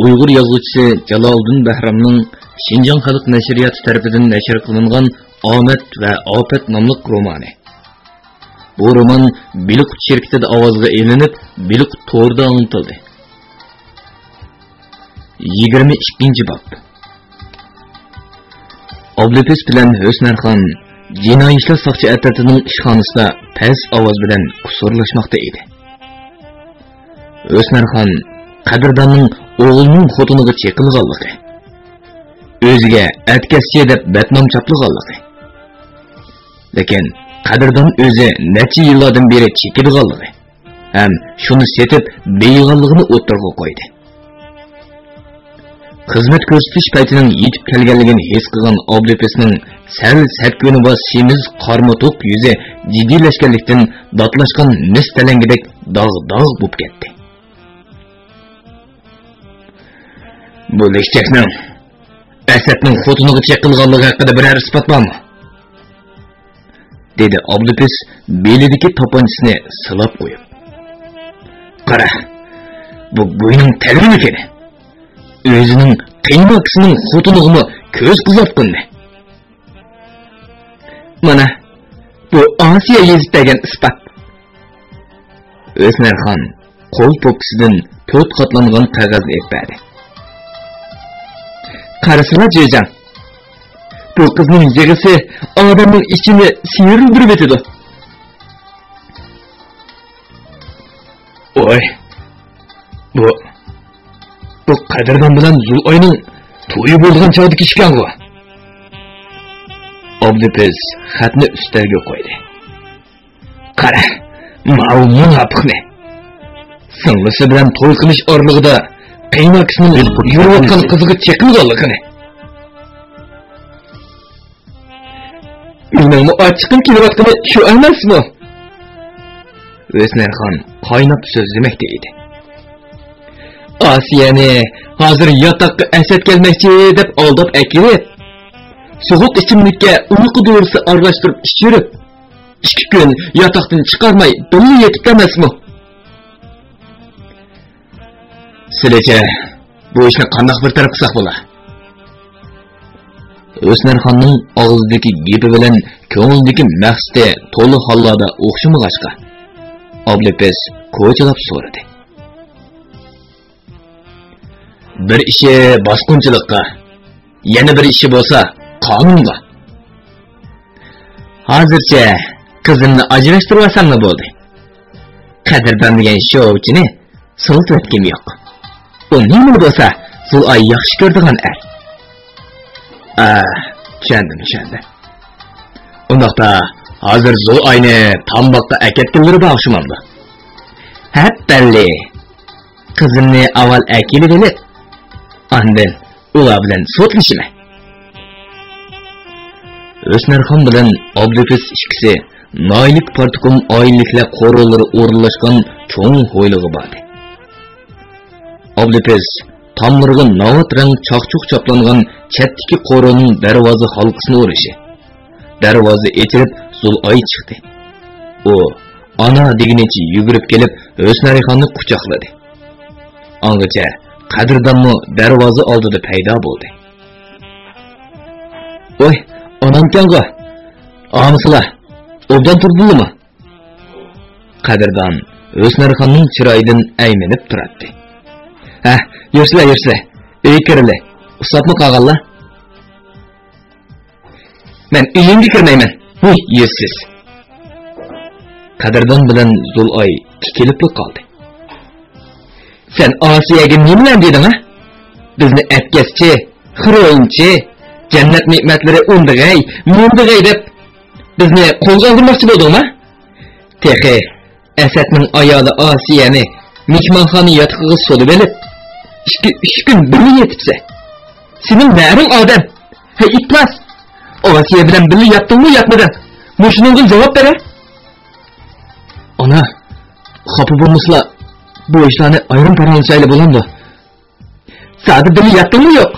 Uyg'ur yozuvchisi Jaloliddin Bahramning Şinjan Xalq nashriyati tarafidan nashr qilingan Omad va Ofat nomli romani. Bu roman Biliqut shirkatida ovozga elinib, Biliqut to'rida anlatildi. 22-bob. Oblipes bilan Husnarxon jinoiy ishlar soqchi atatining ishxonasida past ovoz bilan kusurlashmoqda edi. Husnarxon qadrdonning o'g'lining xotiniga chekilganligi, o'ziga atkaschi deb batnom chaplaganligi. Lekin qadrdon o'zi necha yillardan beri chekilganligi ham shuni setib beyg'onligini o'tirg'a qo'ydi. Xizmat ko'rsatish paytining yetib kelganligini his qilgan Oblipesning sal satkuni va semiz qarmotoq yuzi jiddiylashganlikdan dotlashgan mis talangidek dog' bo'lib ketdi. Bu lekchakning Asadning xotiniga chekilganligi haqida biror isbot bormi? Dedi Oblipes belidagi to'ponchisini silab qo'yib. Qara, bu bo'yning tagri ekan. O'zining qiymoqisining xotinig'imi ko'z qizartqindi. Mana bu Osiyo yezib degan isbot. Husnarxon qo'l po'kisidan 4 qatlangan qog'ozni epadi. Qarasana Jo'jan. Bu qizning yig'isi odamning ichini siyirdirib etadi. Oy. Bu qadrdon bilan Zul'oyning to'yi bo'lgan chog'dagi ishkan-ku. Oblipes xatni ustalga qo'ydi. Qara, mau munofiqni. Singlisi bilan to'y qilish orlig'ida qiynoqisini yurayotgan qiziga chekilganligini. Mening ochiqim kelayotgani shu emasmi? Husnarxon qaynab so'zlamoqda edi. Osiyani hozir yotoqqa Asad kelmoqchi deb aldab akilib, sovuq ichimlikka uyqu dorisi aralashtirib ichirib, 2 kun yotoqdan chiqarmay birga yetib emasmi? Sizlarcha bu ishni qanday bir taraf qilsak bo'lar? Husnarxonning og'zidagi gapi bilan ko'nglidagi maqsadi to'liq hollarda o'xshamag'achqa. Oblipes ko'chilab so'radi. Bir ishi bosqinchilikqa, yana bir ishi bo'lsa qonunga. Hozircha qizimni ajrashtirib olsangmi bo'ldi. Qadrdon degan shovchini sultatkim yo'q. U nima bo'lsa, Zul'oy yaxshi ko'rdigan er. Tushundim. Undaqda hozir Zul'oyni tamboqqa aketkinlari o'xshamamdi. Hattalli qizimni avval akilib olib, ondan ular bilan so'tlashimi? Husnarxon bilan Oblipes ikkisi Noylik partikum oiliklar qo'rollari o'rinlashgan cho'ng ho'ylig'i bordi. Oblipes tomlariga navat rang chaqchuq chaplangan chatdagi qo'roning darvoza halqasini o'rishi. Darvoza ochilib Zul'oy chiqdi. U ana deginicha yugurib kelib Husnarxonni quchoqladi. Angacha qadrdonmi darvoza oldida paydo bo'ldi. Oy, onamkanga. Amsizlar, obdan turdingmi? Qadrdon Husnarxonning chiroyidan aylanib turadi. Yursizlar. Ey kirili. Usatma qolganlar. Men uyimga kirmayman. Yuzsiz. Qadrdon bilan Zul'oy tikilib qoldi. Sen Osiyoga nima deding, ha? Bizni atkaschi, xiroyinchi, jannat ne'matlari undig'ay, mundig'ay deb bizni qo'lga oldirmoqchi bo'ldingmi? Texi Asadning ayoli Osiyani mehmonxona yotiqiga solib olib, 2-3 kun birga yetibse. Sening naring odam. Hey itlas. Osiyo bilan birga yotdingmi, yotmading? Mushuningga javob ber. Ona, xafa bo'lmaslar. Bu ishlarni ayrim paranchayli bo'ladi. Sadi birga yotdingmi yo'q?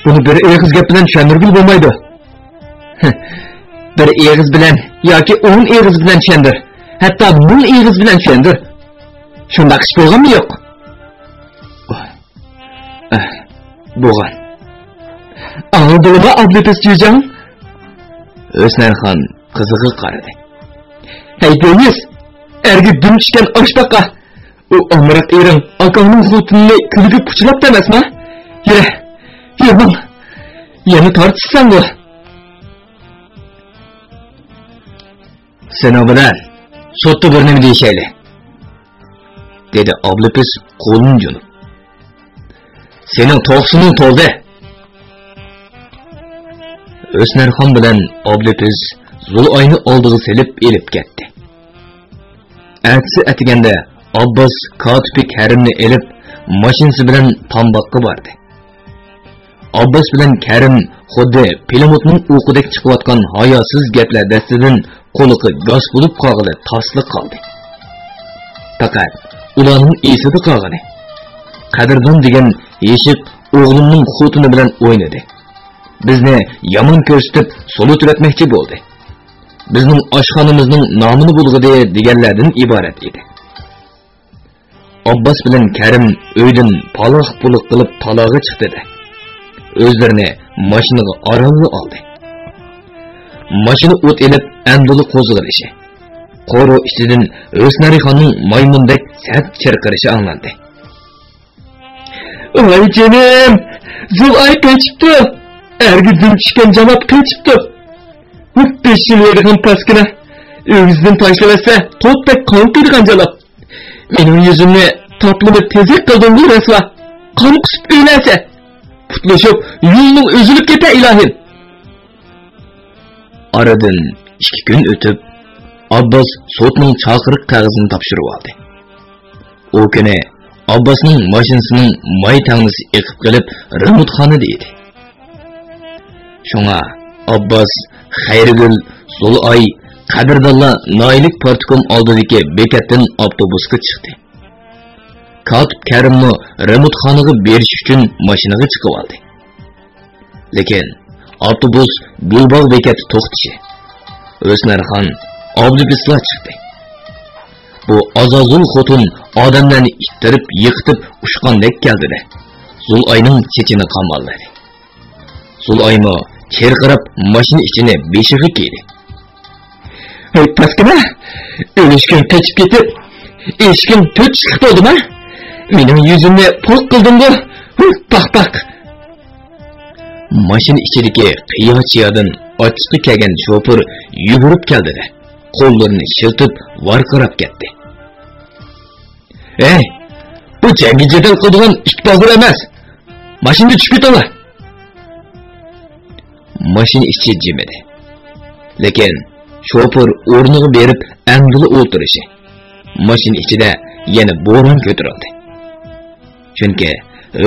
Buni bir eg'iz gap bilan tushundirib bo'lmaydi. Bir eg'iz bilan yoki 10 eg'iz bilan tushundir. Hatto 1000 eg'iz bilan tushundir. Şundaq iş bolğanmı yo'q? Bolğan. Ağıldılma Ablepes Cücan? O'snarxon qizig'i qaradi. Hey Deniz, ergi dum tushgan oshbaqa. U omroq ering akamning xotinini kulgi puchlab emasmi? Yurmang. Yana tortishsan bu. Sen bilan sotda bir nima deyishayli, dedi Ablepes qo'lini jo'nib. Sening to'qsining to'ldi. O'snarxon bilan Ablepes Zul'ayni oldiga selib elib ketdi. Ertasi atiganda Abbas Katibi Karimni elib mashinasi bilan Tambaqqa bordi. Abbas bilan Karim xuddi pilotning o'qidek chiqayotgan hayosiz gaplar dastidan qo'liqi gaz bo'lib qolg'ili tasliq qoldi. Faqat ularning esida qolgani Qadrdon degan yeshiq o'g'limning xotini bilan o'ynadi. Bizni yomon ko'rsatib so'lutratmoqchi bo'ldi. Bizning oshxonamizning nomini bulg'idi deganlardan iborat edi. Abbas bilan Karim uydan paloq-puliq qilib talog'i chiqdi. O'zlarini mashinaga orolga oldi. Mashina o't elib anduli qo'zg'alishi. Qoro ichidan O'snarxonning maymundek sat chirqirishi anglandi. Voy jinim, Zul'ay qochibdi. Ergi dum tushgan janob qochibdi. 5 yil yurgan paskina. O'zingizdan tashlasa, to'tdek qon qiydigan janob. Mening yuzimni tatlimi tezlik qildingiz rasva. Qon qusib o'ylasa, putlashib, yo'lning o'zilib keta ilohim. Aradan 2 kun o'tib, Abbas sotning chaqiriq qog'ozini topshirib oldi. O kuni Abbasning mashinasining may tanisi eqib qilib, remontxonada edi. Shunga Abbas Xayrigul, Zul'ay, Qadrdonlar Noilik partikom oldidagi bekatdan avtobusga chiqdi. Katib Karimni remontxonaga berish uchun mashinaga chiqib oldi. Lekin avtobus Gulbog' bekati to'xtashi. O'snarxon Ablepesla chiqdi. Bu Azazul xotin odamlarni ittirib, yiqitib ushqandek keldi-da. Zul'ayning chechini qamalladi. Zul'aymo cherqirab mashina ichini beshig'i kiydi. Hey paskina, o'lishgan qochib ketib, eshkin to'rt chiqib bo'ldimi? Mening yuzimni po'q qilding-ku. Paq. Mashina ichidagi qiyochiyadan ochiqqa kelgan shofir yugurib keldi-da. Qo'llarini shiltib varqirab ketdi. Ey, bu jangi jadal qilgan ikbog'ir emas. Mashina tushib ketinglar. Mashina ichi jim edi. Lekin shofir o'rniga berib andili o'tirishi. Mashina ichida yana bo'ron ko'tarildi. Chunki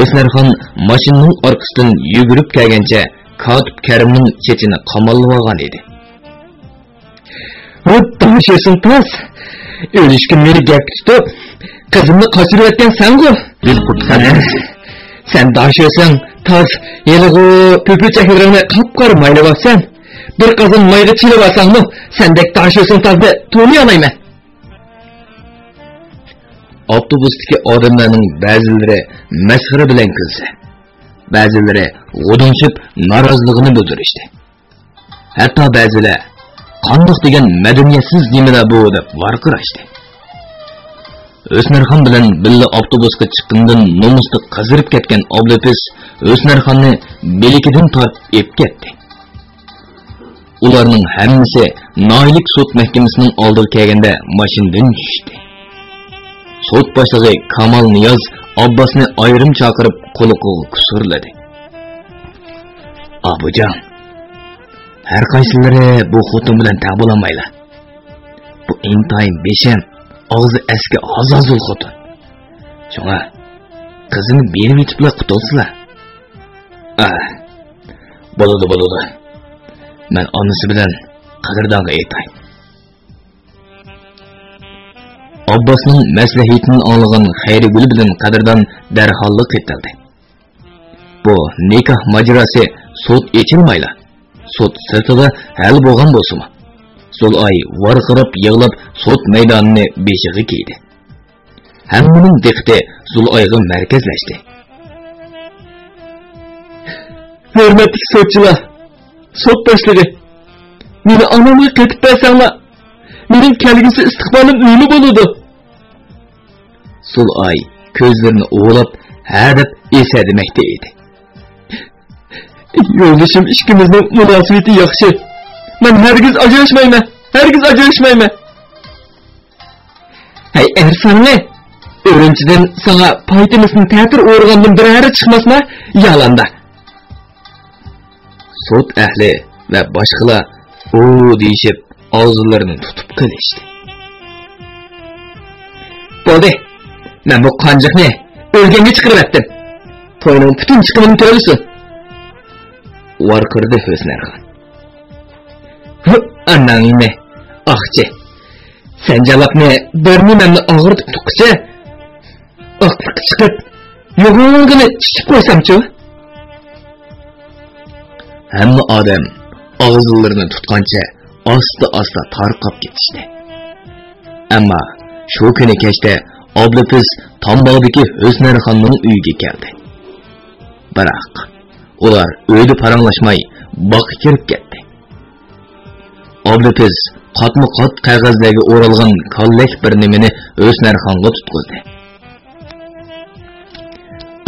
O'snarxon mashinaning orqasidan yugurib kelgancha Katib Karimning chechini qamallab olgan edi. Tashisin tas. O'lishga meni gap tutib, qizimni qochirib o'tgan sen-ku. Sen dashisin tas, yelg'u ko'pechaklarni qop-qora maylab olsan, bir qozon mayga chilib olsangmi, sendek dashisin tasni to'lay olmayman. Avtobusdagi odamlarning ba'zilari masxara bilan kulsa, ba'zilari g'udunchib noroziligini bildirishdi. Hatto ba'zilar qandoq degan madaniyatsiz nimalar bu deb varqirashdi. O'snarxon bilan billa avtobusga chiqqandan nomusda qazirib ketgan Ablepes O'snarxonni belikidan tortib ep ketdi. Ularning hammasi Noilik sud mahkamasining oldiga kelganda mashinadan tushdi. Sud boshlig'i Kamal Niyoz Abbasni ayrim chaqirib qo'liqqa kusurladi. Abujon, har qaysilari bu xotin bilan ta'bulamaylar. Bu intayin besham, og'zi eski Azazul xotin. Shunga qizini berib yetiblar qutulsizlar. Bo'ladi. Men onasi bilan Qadrdonga aytay. Abbasning maslahatini olgan Xayrigul bilan Qadrdon darhollik etildi. Bu nikoh majrosi sud echilmayla. Sud sirtida hal bo'lgan bo'lsa-mu, Zul'ay varqirab yig'lab sud maydonini beshig'i kiydi. hammaning diqqati Zulayga markazlashdi. Hurmatli sotchilar, sot boshlig'i, meni onamga qaytib bersanglar, mening kelgusi istiqbolim nima bo'ladi? Zulay ko'zlarini o'g'lab, ha deb esademoqda edi. Yo'ldoshim ikkimizning munosabati yaxshi. Men hargiz ajrashmayman. Hay Ersanni, o'rinchidan sana paytimizning ta'tir o'rgandan birari chiqmasmi? Yalanda. Sot ahli va boshqalar o deyishib og'izlarini tutib qilishdi. Bo'ldi. Men bu qanjiqni o'lganga chiqarib etdim. To'yning butun chiqimini to'lasin. Varqirdi Husnarxon. Anangni, axchi. Sen javobni bermeymanni og'irtib tuqsa, aqliq chiqib, yo'g'ingini chiqib qo'ysamchi? Hamma odam og'izlarini tutgancha asta tarqab ketishdi. Ammo shu kuni kechda Oblopiz Tombog'dagi Husnarxonning uyiga keldi. Biroq ular uyda paranglashmay boqqa kirib ketdi. Oblopiz qatma-qat qog'ozlarga o'ralgan kollek bir nimani Husnarxonga tutqizdi.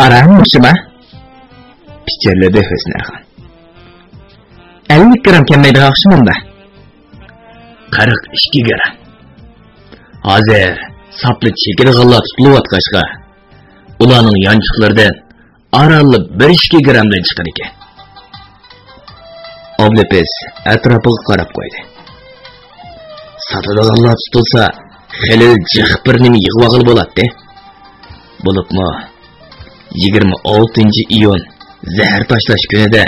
Aramishma? Pichirladi Husnarxon. 50 gram kelmaydi yaxshimanda. 42 gram. Hozir saplı chekir g'alla tutilayotg'achqa ularning yanchiqlaridan aralli 1-2 gramdan chiqar ekan. Oblopiz atrofiga qarab qo'ydi. Sotadiganlar tutilsa, xili jiq bir nima yig'vag'il bo'ladi. Bo'libmi 26-iyun zahar tashlash kunida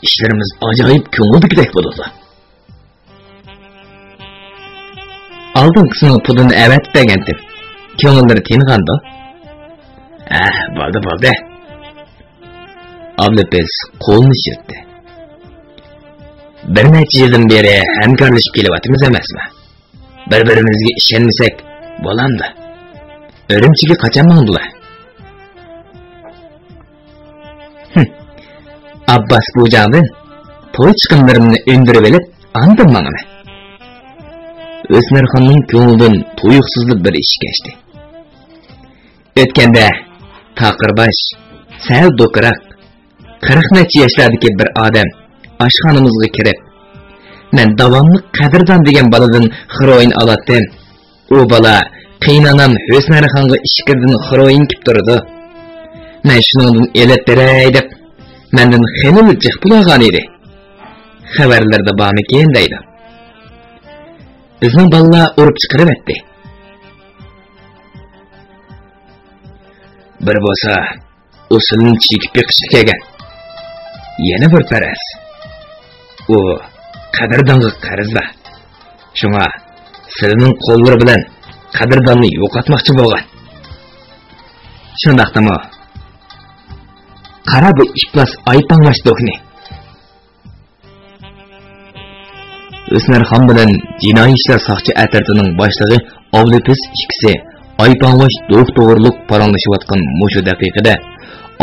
ishlarimiz ajoyib ko'ngildagidek bo'ladi. Aldingisini pulini avat degandim. Ko'ngillari tingandı. Bo'ldi. Oblopiz qo'lni shirtdi. Bir necha yildan beri hamkorlashib kelyapmiz emasmi? Bir-birimizga ishonmasak bo'lamdi. O'rimchiga qachon mandilar? Abbas bo'jag'dan to'y chiqimlarimni o'ndirib olib, andim mangani. Husnarxonning ko'nglidan tuyuqsizlik bir ish kechdi. O'tganda taqirbash, sal do'kroq, 40 necha yoshlardagi bir odam oshxonamizga kirib, men davomli qadrdon degan boladan xiroin olatdim. U bola qiynanam Husnarxonga ishkirdan xiroin kib turdi. Men shuningdan elib beray deb mendan xilil jiq pul olgan edi. Xabarlarda bormikin deydi. Bizning balla urib chiqarib etdi. Bir bo'lsa, usulni chekib yiqishdi kelgan. Yana bir paras. U qadrdonga qarzda. Shunga sizning qo'llari bilan qadrdonni yo'qotmoqchi bo'lgan. Shundaqdimi? Qara bu iflos aypanlash do'kni. Husnarxon bilan jinoiy ishlar soqchi atirtining boshlig'i Oblopiz ikkisi aypanlash to'g'riliq paranglashayotgan mushu daqiqada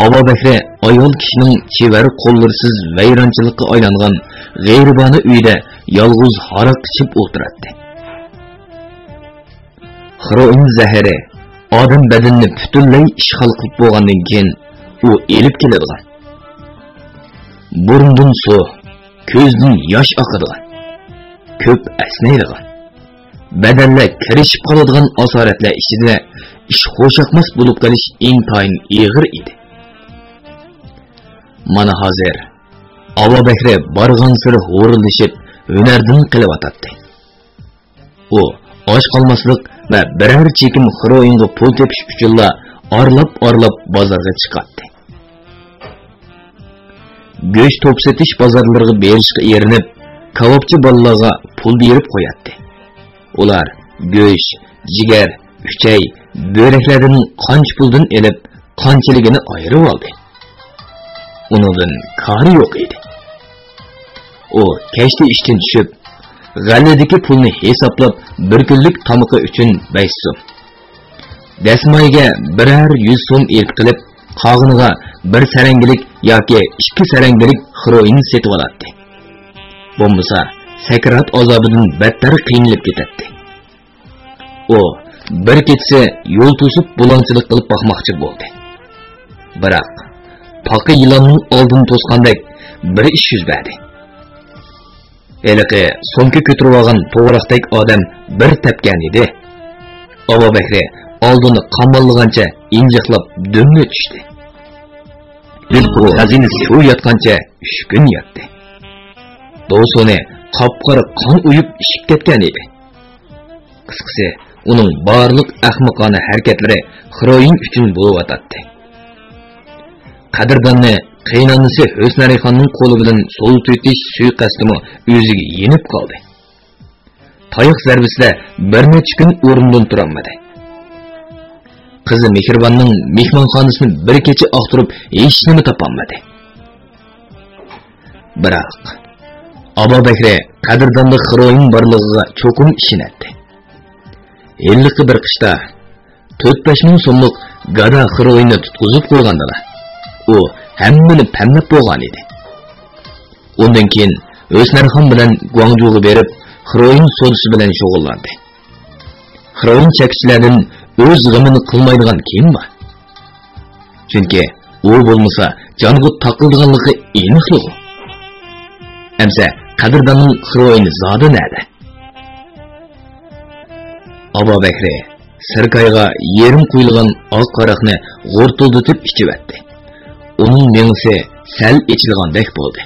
Obobakri ayol kishining chevari qo'llarsiz vayronchilikka aylangan g'ayribona uyda yolg'iz haroq ichib o'tiradi. Xiroin zahari odam badanini butunlay ishg'ol qilib bo'lgandan keyin u elib keladigan. Burundan suv, ko'zdan yosh oqadigan. Ko'p asnaydigan. Badanla kirishib qoladigan asoratlar ichida ish xo'shaqmas bo'lib qolish intayin ig'ir edi. Mana hozir Obobakri borgan siri ho'rilishib, hunardan qilyotdi. U och qolmaslik va biror chekim xiroinga pul tepish uchunla orlab bozorga chiqadi. Go'sht to'psatish bozorlariga berishga erinib, kavobchi bolalarga pul berib qo'yadi. Ular go'sht, jigar, uchay, bo'raklardan qancha puldan elib, qanchaligini ayirib oldi. Uningdan kari yo'q edi. U kechda ishdan tushib, g'alladagi pulni hisoblab, bir kunlik tamoqi uchun 5 so'm, dasmoyiga birer 100 so'm erk qilib, qog'iniga bir sarangilik yoki 2 sarangilik heroin setib oladi. Bo'lmasa, sakrat azobidan battar qiynalib ketadi. O bir ketsa yo'l to'sib bulonchilik qilib boqmoqchi bo'ldi. Biroq paqa yilonning oldini to'sgandek bir ish yuz berdi. Eliqi so'mka ko'tarib olgan to'g'raqdek odam bir tepgan edi. Abu Bakri oldini qamollagancha injiqlab dönme tushdi. Dilqu xazinasi shu yotgancha 3 kun yotdi. Do'soni qop-qora qon uyib ishib ketgan edi. Qisqasi, uning barliq ahmoqona harakatlari heroin uchun bo'lib o'tadi. Qadrdonni qiynanisi Husnarixonning qo'li bilan so'l tutish suiqasdimi o'ziga yenib qoldi. Tayoq zarbasida bir necha kun o'rnidan tura olmadi. Qizi Mehribonning mehmonxonasini bir kecha oqtirib hech nima topolmadi. Biroq Abu Bakri qadrdonda heroin borligiga cho'qim ishinadi. 50 bir qishda 4-5 ming so'mlik gada heroinni tutqizib qo'ygandilar. U hammani pamlab bo'lgan edi. Undan keyin Husnarxon bilan Guangzhouga berib, heroin sodisi bilan shug'ullandi. Heroin chekishlardan o'z g'amini qilmaydigan kim bor? Chunki u bo'lmasa, jonga taqildiganligi aniqli. Amsa qadrdonning heroini zodi nerede? Abu Bakri sirkayga yerim qo'yilgan oq qaraqni g'urtildatib ichib etdi. Uning mengisi sal ichilgandek bo'ldi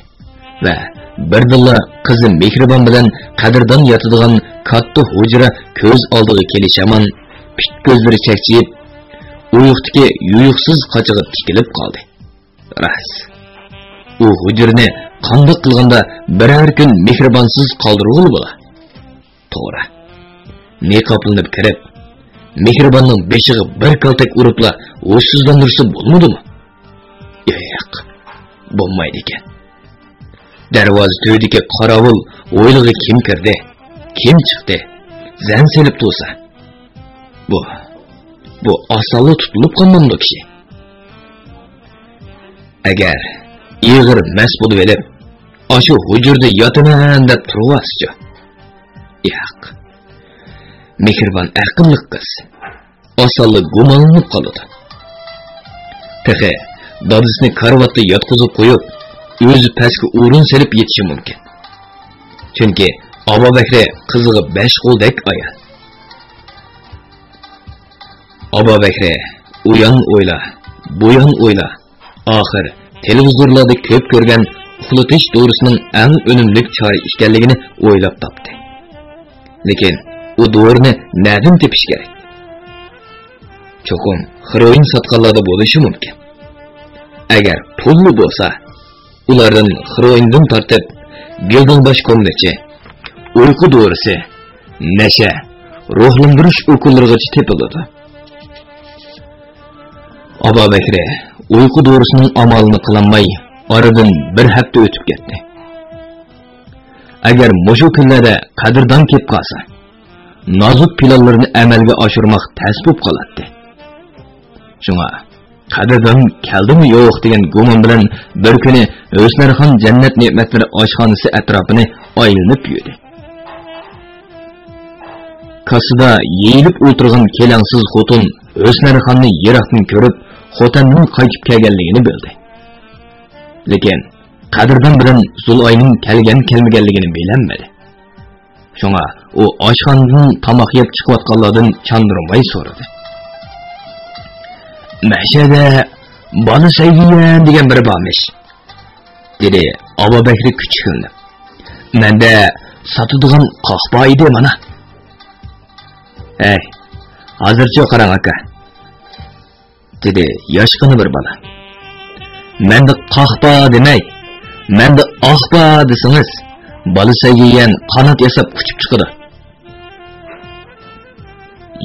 va birdilla qizi Mehribon bilan qadrdon yotadigan katta hujra ko'z oldiga kelishamon, pit ko'zlari chakchiyib, uyuqdagi yuyuqsiz qochig'i tikilib qoldi. Ras. U hujrani qandoq qilganda birer kun Mehribonsiz qoldirg'uli bo'la. To'g'ri. Niqoblanib kirib, Mehribonning beshiga bir kaltak uribla o'zsizlantirsa bo'lmadimi? Yo'q, bo'lmaydi ekan. Darvoza tövdeki qarovul o'ylig'i kim kirdi, kim chiqdi, zan selib tursa. Bu osonli tutilib qolmamdi kishi. Agar ig'ir mas bo'lib elib, ashu hujurda yotaman deb turvaschi. Yo'q. Mehribon aqlli qiz. Osonli gumonlanib qoladi. Tehe dadisini karvatda yotqizib qo'yib, o'zi pastga o'rin selib yetishi mumkin. Chunki Abu Bakri qiziga 5 qo'ldek ayol. Abu Bakri uyan o'yla, buyan o'yla. Oxir televizorlarda ko'p ko'rgan uxlatish dorisining eng unumli chora ekanligini o'ylab topdi. Lekin u dorini na'dim tepish kerak. Cho'qim heroin sotganlarda bo'lishi mumkin. Agar pulli bo'lsa, ulardan heroindan tortib, gildan bosh ko'mlichi, uyqu dorisi, nasha, ruhlantirish uqullarigacha tepiladi. Abu Bakri uyqu dorisining amalini qilolmay, oradan bir hafta o'tib ketdi. Agar mushu kunlarda qadrdon kelib qolsa, nozik planlarni amalga oshirmoq tas bo'lib qoladi. Shunga qadrdon keldimi yo'q degan gumon bilan bir kuni Husnarxon jannat ne'matlari oshxonasi atrofini aylanib yurdi. Kasada yeyilib o'tirgan kelangsiz xotin Husnarxonni yiroqdan ko'rib, xotinning qaytib kelganligini bildi. Lekin qadrdon bilan Zulayning kelmaganligini bilinmadi. Shunga u oshxonadan tomoq yeb chiqayotganlardan chandurmay so'radi. Mashada bola saygiyan degan biri bormish, dedi Abu Bakri kuchuklanib. Menda sotadigan qahva edi mana. Hey, hozircha qarang aka, dedi yoshgina bir bola. Menda qahva demay, menda ahva desangiz, bola saygiyan qanot yasab uchib chiqadi.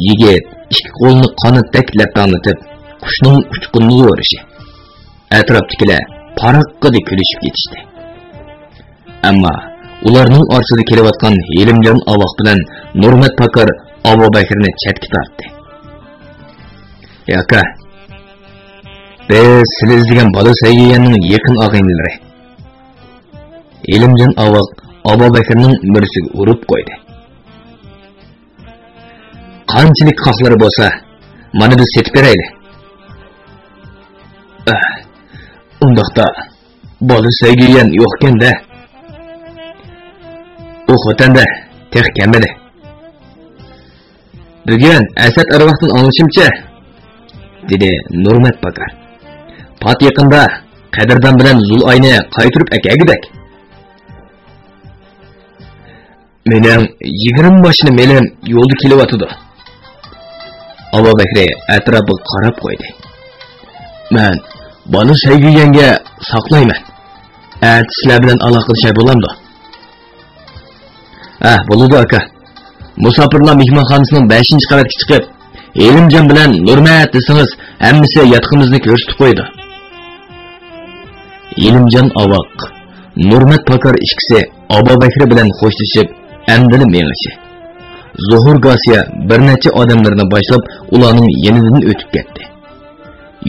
Yigit ikki qo'lni qanotdek laplanitib qushning uchqunni o'rishi. Atrofdagilar paraqqa kulishib ketishdi. Ammo ularning orasida kelayotgan Helimjon Alloh bilan Nurmat Pakar Abu Bakrni chetga tortdi. Yaka, biz siz izlegan bola sayyiyanning yaqin og'aynilari. Elimjon Avaq Abu Bakrning mursiga urib qo'ydi. Qanchalik qoqlari bo'lsa, mana biz setib berayli. Undaqda bola sayyiyan yo'qkanda. U xotanda tex kamidi. Bugun Asad Arvaqdan anglashimcha, dedi Nurmat Pakar. Pat yaqinda Qadirdan bilan Zulayni qaytirib akagidak. Mening 20 mashina melim yo'lda kelyotdi. Abu Bakr atrofiga qarab qo'ydi. Men bola saygiyanga saqlayman. Sizlar bilan aloqalashay bo'lamdi. Bo'ladi aka. Musofirlar mehmonxonasining 5-qavatga chiqib, Elimjon bilan Nurmat desangiz, hammasi yotqimizni ko'rsatib qo'ydi. Elimjon Avaq, Nurmat Pakar ikkisi Abu Bakr bilan xo'shlashib, amdili mengishi. Zuhur Gasiya bir necha odamlarni boshlab, ularning yenidan o'tib ketdi.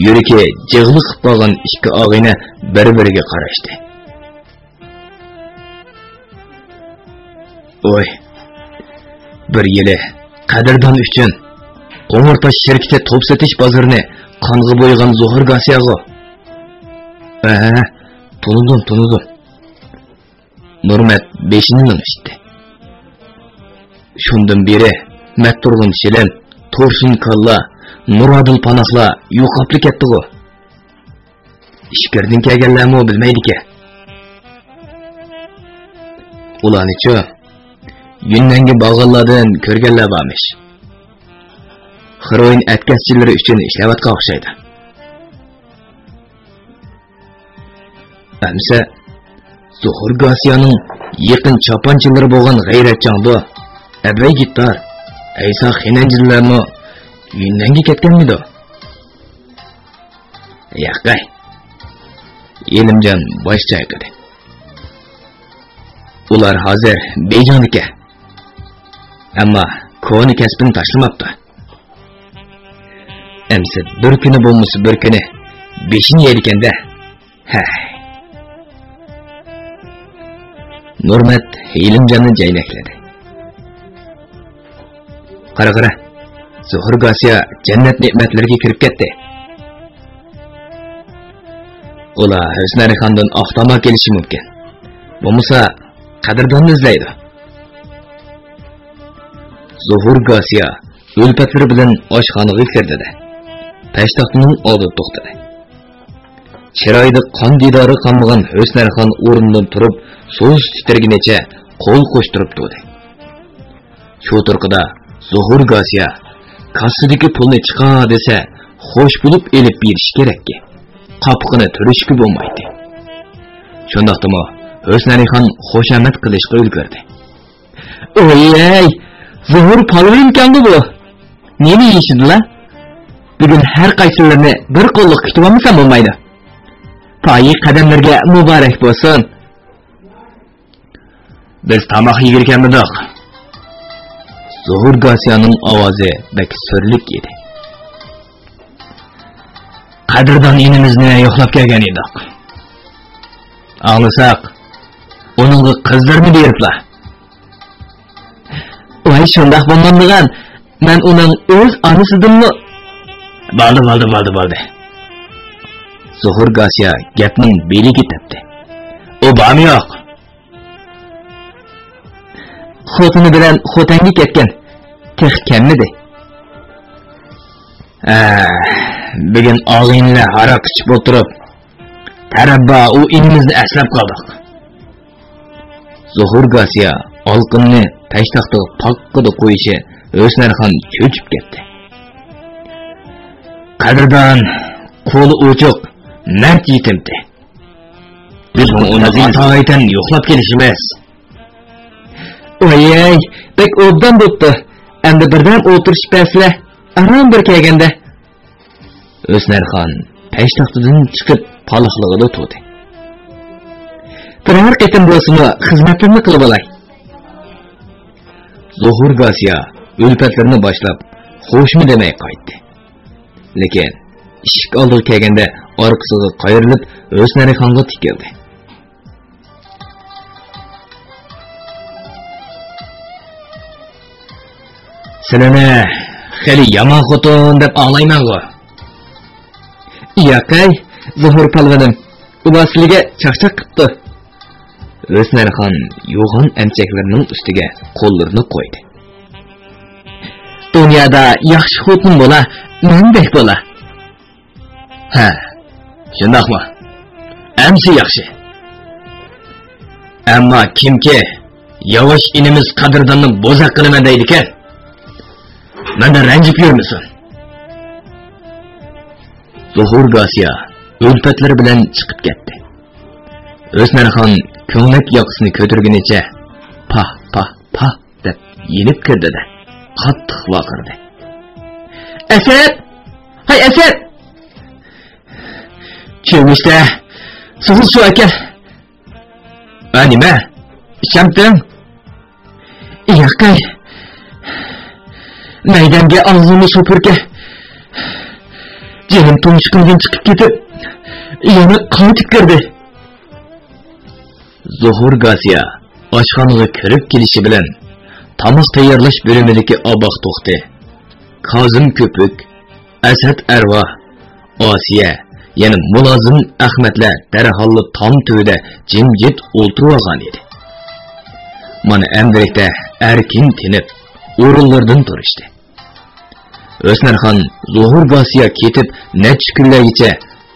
Yuragi jig'li qilib qolgan ikki og'ayni bir-biriga qarashdi. Oy, bir yili Qadirdan uchun Qo'ng'irtosh shirkati top setish bozorini qonga bo'ygan Zuhur Gasiyaga. Tunudim. Nurmat beshini minishdi. Shundan beri Matturg'un Shilin, Tursun Kalla, Nuradil Panoqla yo'qolib ketdi-ku. Ishkirdan kelganlarmi bilmaydi-ki. Ularni-chi Yunnanga bog'anlardan ko'rganlar bormish. Xiroin atkazchilari uchun ishlayotgan o'xshaydi. Amsa Zuhur Gasiyaning yaqin choponchilari bo'lgan g'ayratchonda Abay Gittar, Aysa Xinanjillarni Yunnanga ketganmidi? Yaqay. Elimjon bosh chayqadi. Ular hozir Bejondika. Ammo koni kasbini tashlamabdi. Amsa bir kuni bo'lmasa bir kuni beshini yeydi-kanda. Nurmat Elimjonni jaynakladi. Qara. Zuhur Gasiya jannat ne'matlariga kirib ketdi. Ular Husnari Xondan oqtama kelishi mumkin. Bo'lmasa Qadirdan izlaydi. Zuhur Gasiya o'lpatlari bilan oshxonaga kirdi. Peshtaxtning oldida to'xtadi. Chiroyda qon didori qolmagan Husnarxon o'rnidan turib, so'z titirgunicha qo'l qo'shtirib turdi. Shu turqida Zuhur Gasiya kassadagi pulni chiqa desa, xo'sh bo'lib elib berish kerakki. Qopqini turishki bo'lmaydi. Shundaqdimi Husnarxon xo'shamad qilishga ulgurdi. O'y, Zuhur palvon kangu bu. Nima yeyishdilar? Bugun har qaysilarini bir qo'lliq kutib olmasam bo'lmaydi. Poyi qadamlarga muborak bo'lsin. Biz tamoq yeyirganmidik. Zuhur Gasiyaning ovozi bak sirlik edi. Qadirdan inimizni yo'qlab kelgan edik. Anglasak, uningga qizlarni beriblar. Voy, shundaq bo'lgandigan, men uning o'z onasidanmi? Bo'ldi. Zuhur Gasiya gapning beliga tepdi. U bormi yo'q? Xotini bilan xotanga ketgan. Tex kamidi. Bugun og'inlar aroq ichib o'tirib, tarabba u inimizni aslab qoldik. Zuhur Gasiya olqinni peshtaxtga paqqida qo'yishi Husnarxon cho'chib ketdi. Qadirdan qo'li o'chiq, mard yetimdi. Biz uni atoydan yo'qlab kelishimiz. O'y, bek obdan bo'pti. Endi birdan o'tirish pasla, aram bir kelganda Husnarxon peshtaxtdan chiqib paloqlig'ida turdi. Biror qatim bo'lsa xizmatini qilib olay. Zuhur Gasiya o'lpatlarni boshlab, xo'shmi demay qaytdi. Lekin eshik oldiga kelganda orqasiga qayrilib O'snarxonga tikildi. Sizlarni xeli yomon xotin deb anglayman-ku. Yo'qay, Zuhur palvanim, ular sizlarga chaqchaq qildi. O'snarxon yo'g'on emchaklarining ustiga qo'llarini qo'ydi. Dunyoda yaxshi xotin bo'la, mendek bo'la. Ha, shundaqmi? Amsi yaxshi. Ammo kimki yavaş inimiz qadrdonni bo'zaq qilaman deydi-ku. Menda ranjib yurmisan. Zuhur Gosiya ulfatlari bilan chiqib ketdi. O'snarxon ko'ngak yoqisini ko'targunicha pah pah pah deb yelib kirdi-da, qattiq vaqirdi. Asad! Hay Asad! Cho'mishda suv suv aka. Nima? Ichamding? Yo'qay. Maydonga og'zimni so'pirga jinim tumshqindan chiqib ketib, yana qaytib kirdi. Zuhur Gosiya oshxonaga kirib kelishi bilan tomoq tayyorlash bo'limidagi oboq to'xti, Kozim Ko'pik, Asad Arvoh, Osiya, yana mulozim Ahmadlar darholli tom tuvida jimjit o'tirib olgan edi. Mana endilikda erkin tinib, o'rinlardan turishdi. O'snarxon Zuhur Gosiya ketib necha kunlargacha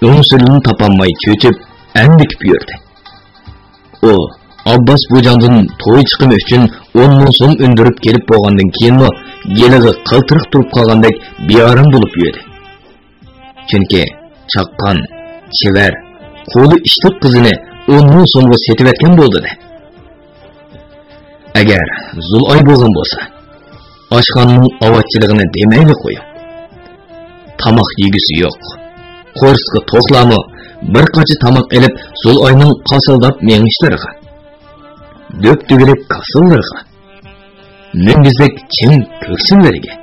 o'ngsilini topolmay cho'chib, andikib yurdi. O, Abbas Bojandan to'y chiqimi uchun 10 ming so'm undirib kelib bo'lgandan keyinmi, yeliga qiltiriq turib qolgandek beorom bo'lib yurdi. Chunki chaqqon, chivar, qo'li ishliq qizini 10 ming so'mga setib etgan bo'ldi-da. Agar Zul'oy bo'lgan bo'lsa, oshxonaning ovatchiligini demayli qo'ying. Tamoq yegisi yo'q. Qo'rsqi to'qlami bir qachi tamoq elib Zul'oyning qasildab mengishlariga. Döp-dögirib qasillariga. Mingizlik chin ko'ksinlariga.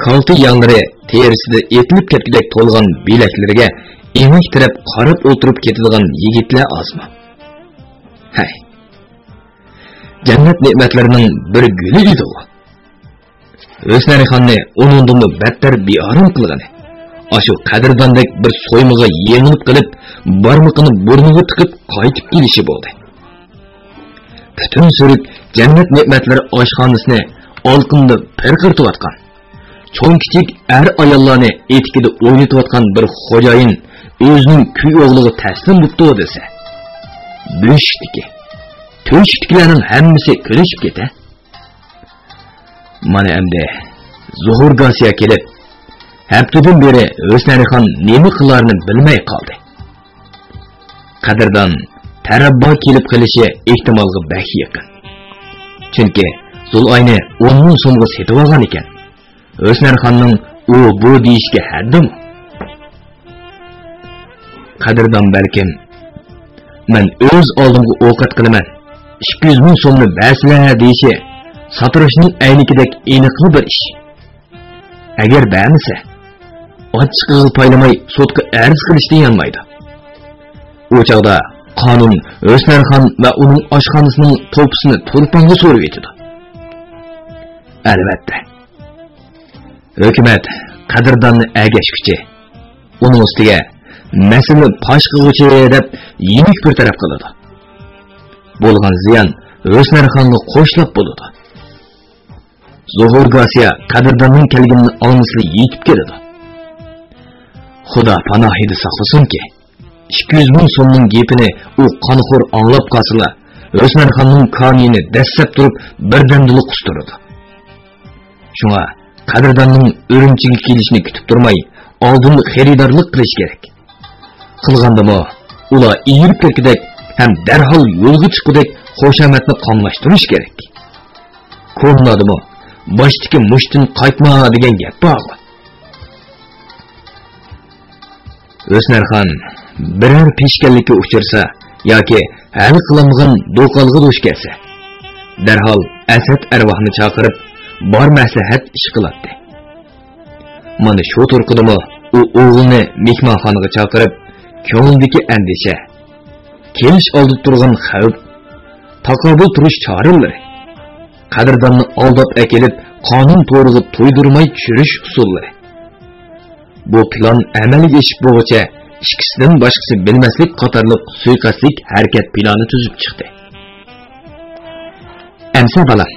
Kalti yanglari terisida etilib ketgidek to'lgan bilaklariga emek tirab qarab o'tirib ketadigan yigitlar azmi. Hay. Jannat ne'matlarining bir guli edi u. O'snarxonni uningdan battar beorom qilgani. Ashu qadrdondek bir so'ymiga yengilib qilib, barmoqini burniga tiqib qaytib kelishi bo'ldi. Butun surik jannat ne'matlari oshxonasini olqinda pirqirtiyotgan. Cho'ng-kichik ayollarni etikida o'ynatayotgan bir xo'jayin o'zining kuy o'g'liga taslim bo'libdi desa. Bo'shdiki. To'shiklarning hammasi kulishib ketdi. Mana endi Zuhur Gosiya kelib, haftadan beri O'snarxon nima qilarini bilmay qoldi. Qadrdon tarabbo kelib qilishi ehtimolga bak yaqin. Chunki Zul'oyni 10 ming so'mga setib olgan ekan. O'snarxonning u bu deyishga haddimi? Qadrdon balkim men o'z oldimga ovqat qilaman. 200 ming so'mni baslar deyishi satirishning aynikidek aniqli bir ish. Agar ba'misa, ochiqqa paylamay sudga arz qilishdan yanmaydi. O chaqda qonun O'snarxon va uning oshxonasining to'pisini to'lponga so'rib etdi. Albatta. Hukumat qadrdonni agashkuchi, uning ustiga mas'ulni fosh qiluvchi deb yenik bir taraf qiladi. Bo'lgan ziyon O'snarxonga qo'shlab bo'ladi. Zuhur Gosiya qadrdonning kelganini olmasli yetib keladi. Xudo panohida saqlasinki, 200 ming so'mning gapini u qonxo'r anglab qolsa, O'snarxonning qonini dastlab turib birdamdili qustiradi. Shunga qadrdonning Urumchiga kelishini kutib turmay, oldin xaridorlik qilish kerak. Qilgandimi, ular iyirib ketgidek ham darhol yo'lga chiqgudek xoshamatni qonlashtirish kerak. Ko'rinadimi? Boshdagi mushtin qaytma degan gap bor. O'snarxon biror peshkanlikka uchirsa yoki hal qilingan do'qalg'i duch kelsa, darhol Asad Arvohni chaqirib bor maslahat ish qiladi. Mana shu turqidimi u o'g'ilni mehmonxonaga chaqirib, ko'ngildagi andisha, kelish oldi turgan xavf, taqobil turish choralari, qadrdonni aldab akelib, qonun to'g'riga to'ydirmay tushirish usullari. Bu plan amalga oshib bo'g'icha ikkisidan boshqasi bilmaslik qatorliq suiqasdlik harakat plani tuzib chiqdi. Amsa bolam,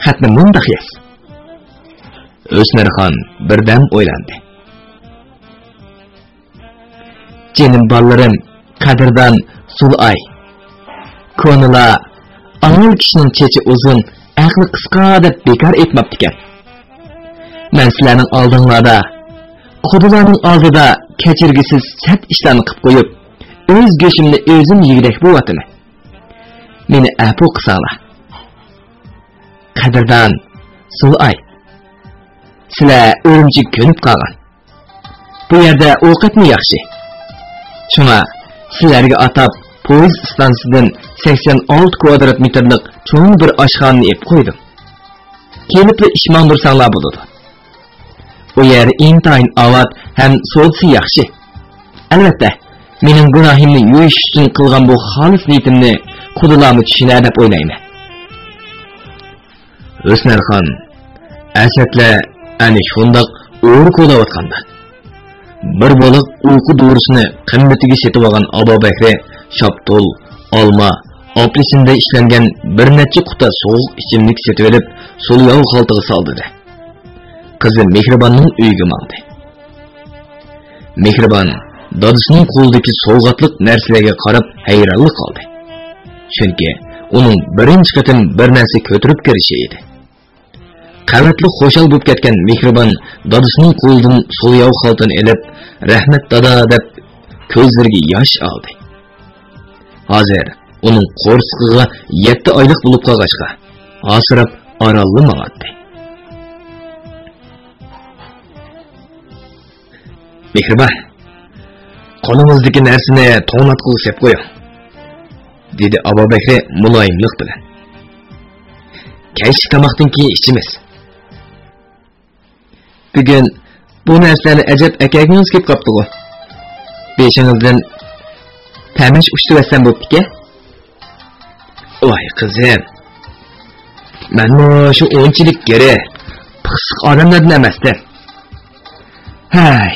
xatni mundaq yoz. O'smirxon birdan o'ylandi. Jinim bolarim, qadrdan Sulay. Ko'nila ayol kishining chechi uzun, aqli qisqa deb bekor aytmabdi ekan. Men sizlarning oldinglarda, Xudolarning oldida kechirgisiz sat ishlarni qilib qo'yib, o'z go'shimni o'zim yegidek bo'laman. Meni afu qilsanglar. Qadrdan Sulay. Sizlar o'rimchik ko'nib qolgan. Bu yerda ovqatmi yaxshi. Shuna sizlarga atab poyezd stansiyasidan 86 kvadrat metrlik cho'ng bir oshxonani ep qo'ydim. Kelib ish mandursanglar bo'ladi. Bu yer intayin avat ham so'lsi yaxshi. Albatta, mening gunohimni yuyish uchun qilgan bu xolis niyatimni Xudolarmi tushunar deb o'ylayman. O'smirxon Asadla ani shundoq o'ri qo'layotganda bir bo'liq uyqu do'risini qimmatiga setib olgan Abu Bakri shaptul, olma, oplisinda ishlangan bir necha quta so'g'uq ichimlik setib olib, so'lyoq xaltaga soldi. Qizi Mehribonning uyiga mangdi. Mehribon dadasining qo'lidagi sovg'atliq narsalarga qarab hayronlik qoldi. Chunki uning birinchi qatim bir narsa ko'tarib kirishi edi. Qavatli xo'shal bo'lib ketgan Mehribon dadasining qo'lidan so'lyoq xaltani olib, "Rahmat dada" deb ko'zlariga yosh oldi. Hozir uning qo'rsiqiga 7 oylik bo'lib qolg'achqa, asrab orolli mang'atdi. Mehribon, qo'limizdagi narsani to'g'natqilib sep qo'ying, dedi Abu Bakri muloyimlik bilan. Kayshi tamoqdan keyin ichimiz. Bugun bu narsalarni ajab akagingiz kelib qopti-ku. Beshingizdan tamish ushtirasam bo'pti-ku. Voy qizim. Menmi shu o'nchilik geri pixsiq odamlardan emasdan. Hay,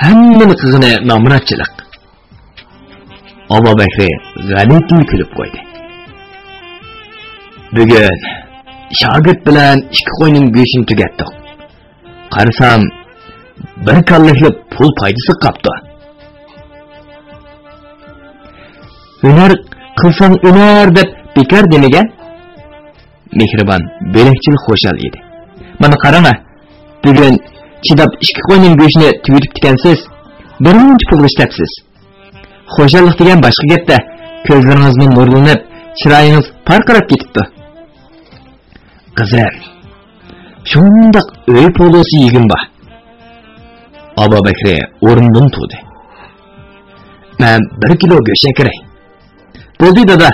hammani qizini nomratchilik. Abu Bakri g'alati kulib qo'ydi. Bugun shogird bilan ikki qo'yning go'shini tugatdik. Qarasam, bir kallikli pul foydasi qapti. Hunar qilsang unar deb bekar demagan. Mehribon belakchil xo'shal edi. Mana qarama, bugun chidab ikki qo'yning go'shini tugatib ekansiz, birinchi pul ishlabsiz. Xo'shallik degan boshqa gapda, ko'zlaringizning nurlanib, chiroyingiz parqirab ketibdi. Qizim, shundoq uy polosi yegim bor. Abu Bakri o'rnidan turdi. Men 1 kilo go'sht kerak. Bo'ldi dada,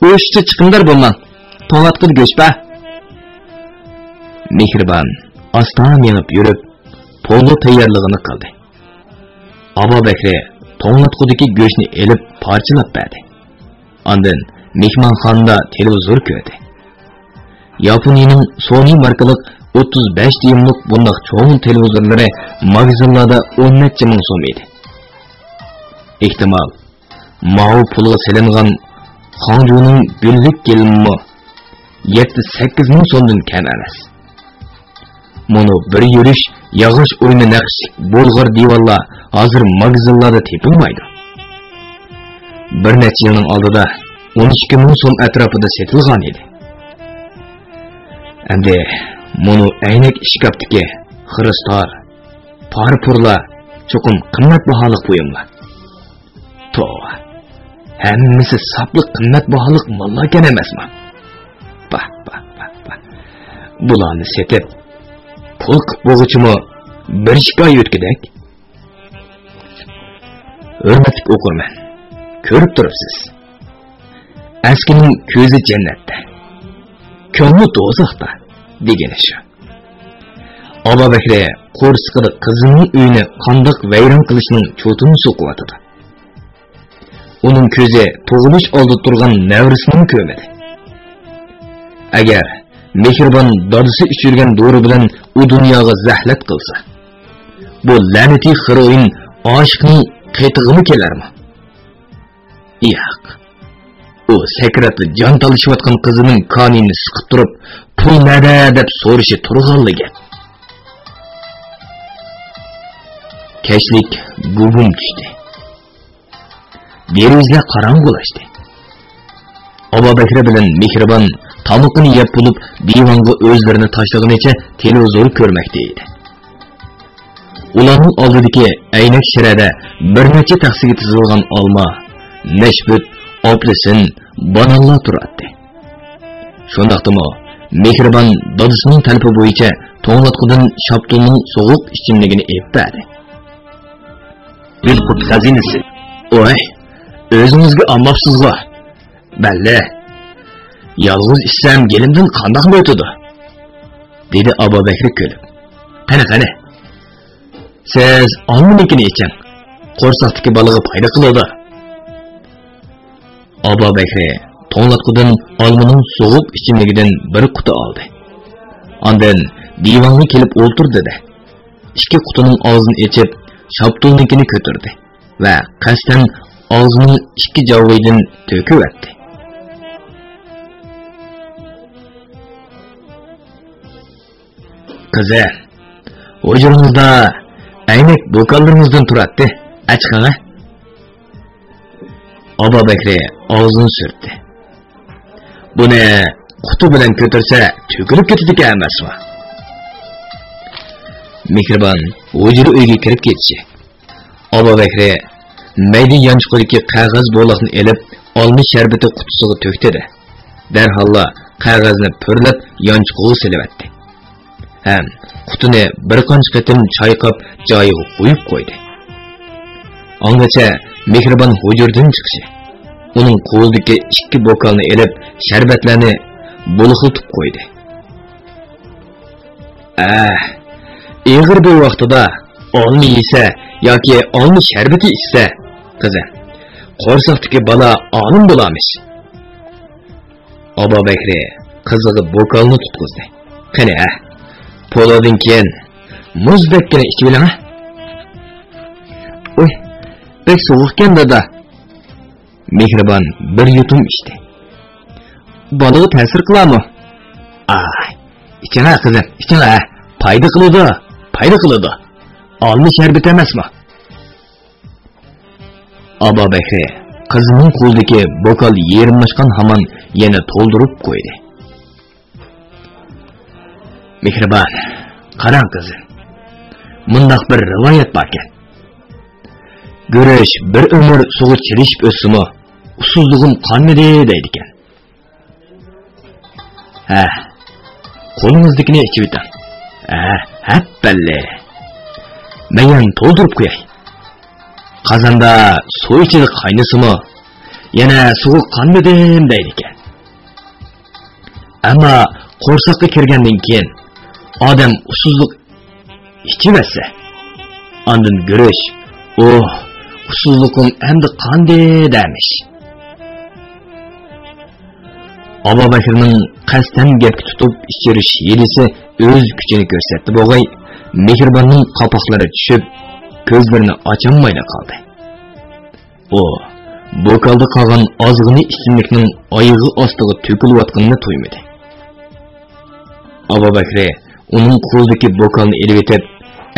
o'shchi chiqimdar bo'lmang. To'g'atqil go'sht ba. Mehribon oston menib yurib, polo tayyorligini qildi. Abu Bakri to'g'atqudagi go'shtni elib parchalab berdi. Ondan mehmonxonada televizor ko'rdi. Yaponiyaning Sony markalik 35 diyumlik bundoq cho'ng televizorlari magazinlarda 10 necha ming so'm edi. Ehtimol, Mao pulga selingan Hangjuning gullik kelimi 7-8 ming so'mdan kam emas. Mono bir yurish yog'och o'yini naqshlik bo'lg'ir divorlar hozir magazinlarda tepilmaydi. Bir necha yilning oldida 12 ming so'm atrofida setilgan edi. Endi mono aynak ishkaptiki xristor, parpurla cho'qim qimmatbaholik buyumlar. To'g'ri. Hammasi sopli qimmatbaholik mollarkan emasmi? Bah. Bularni setib pul qilib bo'g'ichimi bir shikoy o'tkidak. Hurmatli o'qirman, ko'rib turibsiz. Askining ko'zi jannatda, ko'ngli do'zaxda degani shu. Aba Bekri qo'rsqida qizining uyini qandoq vayron qilishning cho'tini so'qiyotdi. Uning ko'zi tug'ilish oldi turgan navrisining ko'madi. Agar mehribon dodisi ichirgan dori bilan u dunyoga zahlat qilsa, bu la'nati xiroin oshiqning qaytig'imi kelarmi? Yo'q. U sakratli jon talishayotgan qizining qonini siqib turib, pul nada deb so'rishi turg'anligi. Kechlik gugum tushdi. Derizlar qorong'ulashdi. Aba Bekri bilan mehribon tamuqini yeb bo'lib, divanga o'zlarini tashlaganicha televizor ko'rmoqda edi. Ularning oldidagi aynak shirada bir necha taxsiga tizilgan olma, nashbut, oplisin, bananlar turardi. Shundaqdimi, mehribon dadisining talabi bo'yicha to'nglatqidan Shaptulning so'g'uq ichimligini epadi. Dilqut xazinasi. Oy, o'zingizga olmabsizmi? Balli. Yolg'iz ishsam gelimdan qandoq o'tadi? Dedi Aba Bekri kulib. Qani. Siz olmanikini iching. Qo'rsaqdagi baliga foyda qiladi. Aba Bekri to'nglatqidan olmaning so'g'uq ichimligidan bir quti oldi. Ondan divanga kelib o'ltirdi-da. Ikki qutining og'zini ochib, Shaptulnikini ko'tardi va qasdan og'zining ikki jovidan to'kib o'tdi. Qizi, hujurimizda aynak do'konlarimizdan turadi. Achqana. Aba Bekri og'zini surtdi. Buni quti bilan ko'tarsa, to'kilib ketadi emasmi? Mehribon hujra uyga kirib ketdi. Aba Bekri mayda yanchiqdagi qog'oz bo'loqni elib, olma sharbati qutisiga to'kdi. Darholla qog'ozni purlab yanchiqqa silibdi. Ham qutini bir qancha qatim chayqab joyiga qo'yib qo'ydi. Ongacha mehribon hujurdan chiqishi. Uning qo'lidagi ikki bokalni elib, sharbatlarni bo'lxitib qo'ydi. Eg'ir bu vaqtida olma yesa yoki olma sharbati ichsa, qizi, qo'rsaqdagi bola olim bo'lamish. Aba Bekri qiziga bokalni tutqizdi. Qani, polodan keyin muzdakkina ichib olaman. Oy, pek sovuqkan dada. Mehribon bir yutum ichdi. Bolaga ta'sir qiladimi? Ichana qizim, ichana. Foyda qiladi. Olma sharbati emasmi? Aba Bekri qizining qo'lidagi bokal yerimlashgan hamon yana to'ldirib qo'ydi. Mehribon, qarang qizim. Mundaq bir rivoyat bor ekan. Go'rish bir umr suvga chirishib o'ssimi, usuzligim qolmadi deydi ekan. Qo'lingizdagini ichib o'ting. Happalle. Men to'ldirib qo'yay. Qozonda suv ichida qaynasimi, yana suvi qolmadim deydi ekan. Ammo qo'rsaqqa kirgandan keyin odam usuzlik ichmasa, ondan go'rish, usuzlikim endi qanday demish. Aba Bekrining qasdan gapga tutib ichirish yelisi o'z kuchini ko'rsatdi. Bo'g'ay mehribonning qopoqlari tushib, ko'zlarini ocholmayla qoldi. Bokalda qolgan ozg'ini ichimlikning oyog'i ostiga to'kilayotganini to'ymadi. Aba Bekri uning qo'lidagi bokalni elib etib,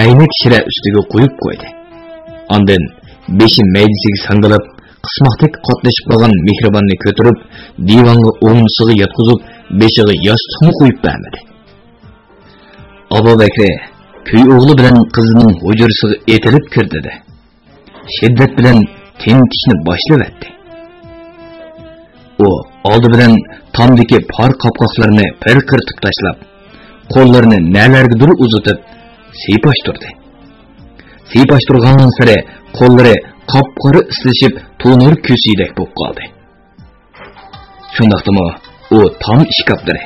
aynak shira ustiga qo'yib qo'ydi. Ondan beshi maydasiga sangilib, qismoqdek qatnashib qolgan mehribonni ko'tarib, divanga o'ngsiga yotqizib, beshiga yostiqni qo'yib bermadi. Aba Bekri köy o'g'li bilan qizining hujrasiga etilib kirdi. Shiddat bilan tintishni boshladi. U oldi bilan tomdagi par qopqoqlarini bir qirtib tashlab, qo'llarini nalargadir uzatib, siypashtirdi. Siypashtirgan sari qo'llari qop-qora islashib, to'nir ko'sidek bo'lib qoldi. Shundaqdimi, u tom ishkapdiri.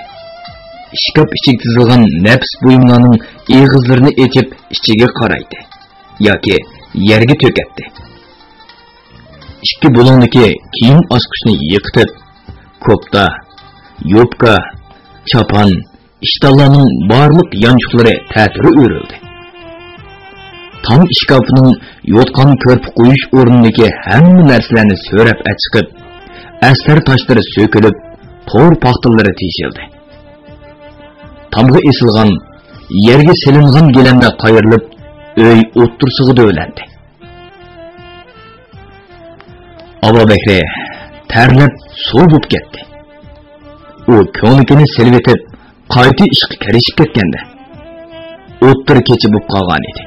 ishkap ichik tizilgan nafs buyumlarning eg'izlarini echib ichiga qaraydi yoki yerga to'katdi. Ikki bo'loniki kiyim osqichni yiqitib, kopta, yopka, chapan, ishtallarning barliq yanchuqlari ta'tiri o'rildi. Tam ishkapning yotgan ko'rp qo'yish o'rnidagi hamma narsalarni so'rab chiqib, astar toshlari so'kilib, to'r paxtallari teshildi. Tamg'a esilgan, yerga silingan gilamda qayrilib, uy o'ttirsig'i dövlandi. Abu Bakri terlab suv bo'lib ketdi. U ko'nglikini silib etib, qayta ishga kirishib ketganda, o'ttir kechi bo'lib qolgan edi.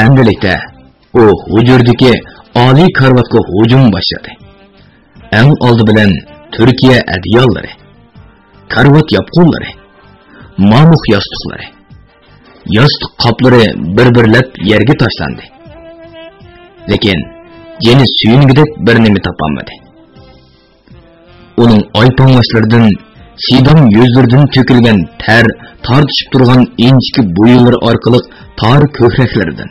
Endilikda u hujurdagi oliy karvatga hujum boshladi. Eng oldi bilan Turkiya adiyollari, karvat yopqunlari, mamux yostiqlari, yostiq qoplari bir-birlab yerga tashlandi. Lekin yeni suyungidek bir nima topolmadi. Uning oyponlashlaridan, sidam yuzlaridan to'kilgan ter tortishib turgan inchki bo'yinlar orqali tor ko'kraklaridan,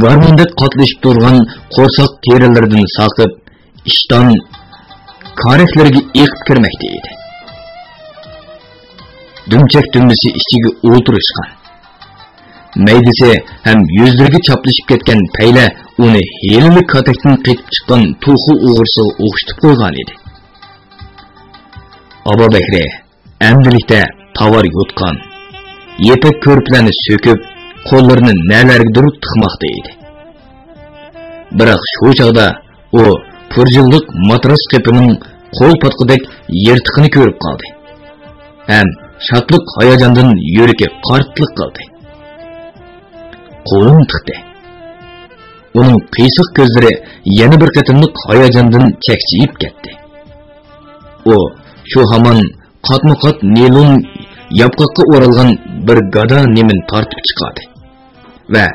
garmondek qatlashib turgan qo'rsoq terilaridan saqib, ishton koreklariga eqib kirmoqda edi. Dumchak dumbisi ichiga o'tirishgan. Maydisi ham yuzlariga chaplashib ketgan payla uni helili katakdan qaytib chiqqan tuxu o'g'risiga o'xshatib qo'ygan edi. Abu Bakri endilikda tovar yutgan, yepak ko'rplarni so'kib, qo'llarini nalargadir tiqmoqda edi. Biroq shu chog'da u purjillik matras qipining qo'l patqidek yirtiqini ko'rib qoldi. Ham shodlik hayajondan yuragi qartliq qildi. Qo'lim tiqdi. Uning qiyshiq ko'zlari yana bir qatimliq hayajondan chekchiyib ketdi. U shu hamon qatma-qat nelon yapqoqqa o'ralgan bir gada nemin tortib chiqadi va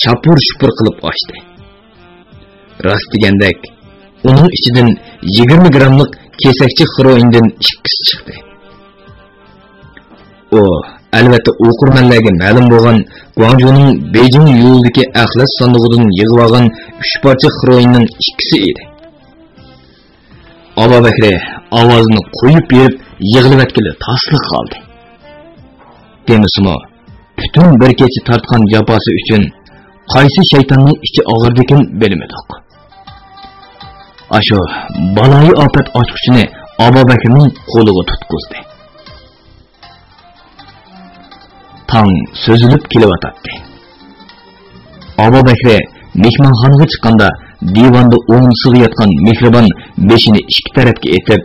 shapur-shupur qilib ochdi. Rost degandek, uning ichidan 20 grammlik kesakchi heroindan ikkisi chiqdi. O, albatta o'qirmanlarga ma'lum bo'lgan Guangzhouning Beijing yo'lidagi axlat sandig'idan yig'ib olgan 3 parcha heroinning ikkisi edi. Abu Bakri ovozini qo'yib berib yig'ilib tasliq qoldi. Demismi, butun bir kecha tortgan jafosi uchun qaysi shaytonning ichi og'irdikin bilmadik. Ashu baloyi ofat ochqichini Abu Bakrning qo'liga tutqizdi. Tang so'zilib kelyotdi. Abu Bakri mehmonxonaga chiqqanda divanda o'ngsiga yotgan mehribon beshini ikki tarafga etib,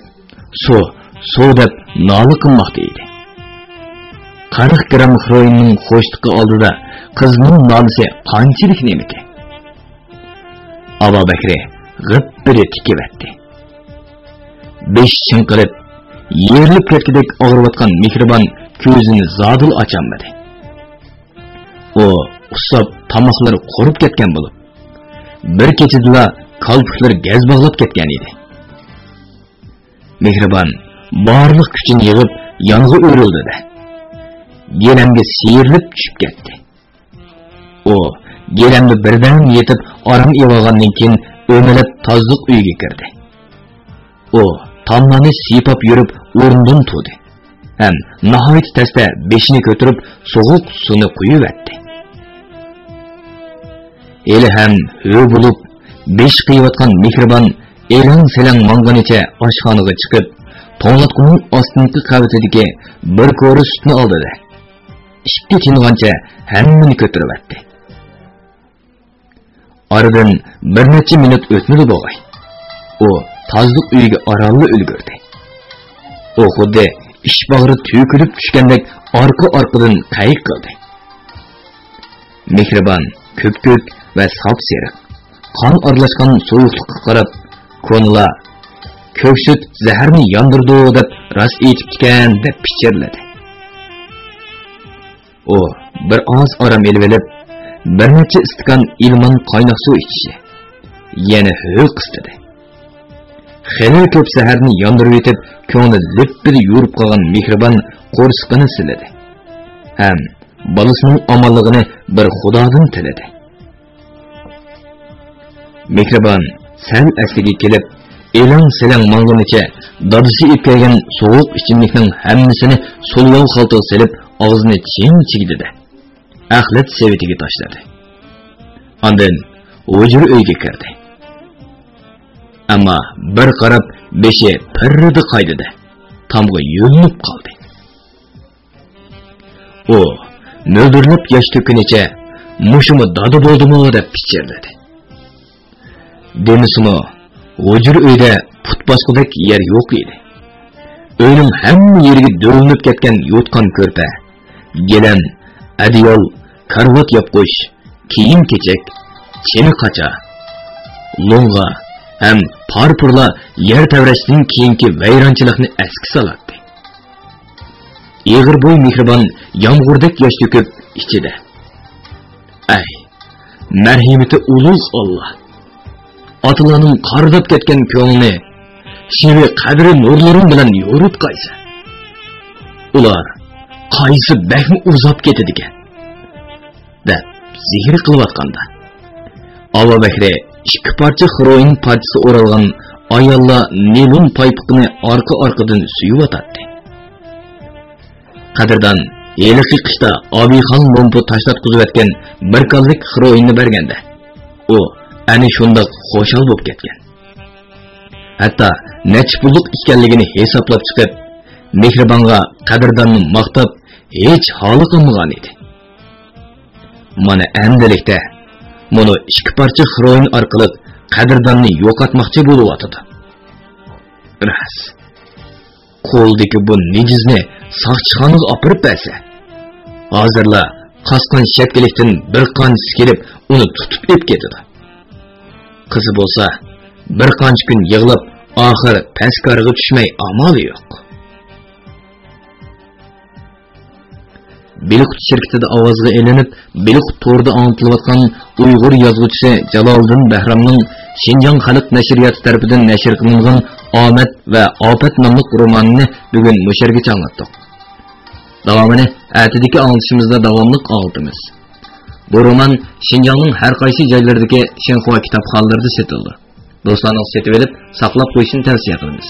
"Suv" deb nola qilmoqda edi. 40 gram heroinning xo'shliqi oldida qizning nolisi qanchalik nemiki? Abu Bakri g'ip-biri tikivatdi. Besh chinqirib, yerilib ketgidek og'riyotgan mehribon ko'zini zodil ocholmadi. U usab tomoqlari qurib ketgan bo'lib, bir kechada qalblar gaz bog'lab ketgan edi. Mehribon barliq kuchini yig'ib yong'i o'rildi-da. Gelamga siyrilib tushib ketdi. U gelamni birdan yetib orom evagandan keyin o'melab tozliq uyga kirdi. U tomlarni siypab yurib o'rnidan turdi. Ham nihoyat tezda beshini ko'tarib sovuq suvni quyib-etdi. Eli ham hö bo'lib besh qiyotgan mehribon elang-selang manganicha oshxonaga chiqib, to'nglatquning ostinki qavatidagi bir ko'ri sutni oldi-da. Ishga tingancha hammani ko'tarib-etdi. Oradan bir necha minut o'tmadi bo'g'ay. U tozliq uyiga orolli ulgurdi. U xuddi ish bag'ri to'kilib tushgandek orqa-orqadan qayiq qildi. Mehribon, ko'p-ko'k va sop-seriq, qon aralashgan sovuqlikqa qarab, ko'ngli ko'ksut zaharni yondirdi deb rost aytibdikan deb pichirladi. U bir oz orom elib, bir necha istikon ilmon qaynoq suv ichishi, yana hö qistidi. xeyli ko'p saharni yondirib etib, ko'ngli lippida yurib qolgan mehribon qo'rsqini siladi. Ham balasining omonligini bir Xudodan tiladi. Mehribon sal asliga kelib, elang-selang mang'unicha dadisi ip kelgan sovuq ichimlikning hammasini so'lg'ov xaltaga silib, og'zini chigdidi. Axlat sevitiga tashladi. Ondan o'jir uyga kirdi. Ammo bir qarab beshi pirridi qaydidi. Tamg'a yo'linib qoldi. O, mo'ldirlab yosh to'kunicha mushumi dodi bo'ldimi deb pichirladi. Demisimi, o'jir uyda put bosqidek yer yo'q edi. Uyning hamma yeriga do'rinib ketgan yotqan ko'rpa, gelan, adiyol, karvat yopqish, kiyim-kechak, chini qacha, lo'ng'a ham parpurla yer tavrashdan keyingi vayronchilikni eski solatdi. Eg'ir bo'y mehribon yomg'irdak yosh to'kib ichida. Ay, marhamati ulug' Alloh. Atalarning qardab ketgan ko'nglini shivi qadri nurlaring bilan yo'ritqaysa. Ular qaysi bakmi uzab ketadi ekan deb zikr qilayotganda Ava Bakri ikki parcha xiroin parchasi o'ralgan ayollar nelon paypiqni orqa-orqadan suyib o'tadi. Qadrdan yeliqi qishda Obixon lompu tashlatqizib o'tgan bir kallik xiroinni berganda u ani shunda xo'shal bo'lib ketgan. Hatto nech pullik ekanligini hisoblab chiqib, mehribonga qadrdonni maqtab hech holi qilmagan edi. Mana endilikda buni ikki parcha xiroin orqali qadrdonni yo'qotmoqchi bo'lyapti. Ras. Qo'ldagi bu nijizni soqchixonaga olib bersa, hozirla qasqon shakillikdan bir qanchasi kelib uni tutib ep ketadi. Qizi bo'lsa, bir qancha kun yig'lab, oxir paskarga tushmay amali yo'q. Biluq shirkatida ovozga elinib, Biluq to'rda anlatılayotgan Uyg'ur yozuvchisi Jaloliddin Bahramning Xinjiang xalq nashriyati tomonidan nashr qilingan Omad va Ofat nomli romanini bugun musharga anlatdik. Davomini atidagi anglashimizda davomli anlatamiz. Bu roman Xinjiangning har qaysi joylaridagi Xinhua kitobxonalarida sotildi. Do'stlarning setib olib, saqlab qo'yishni tavsiya qilamiz.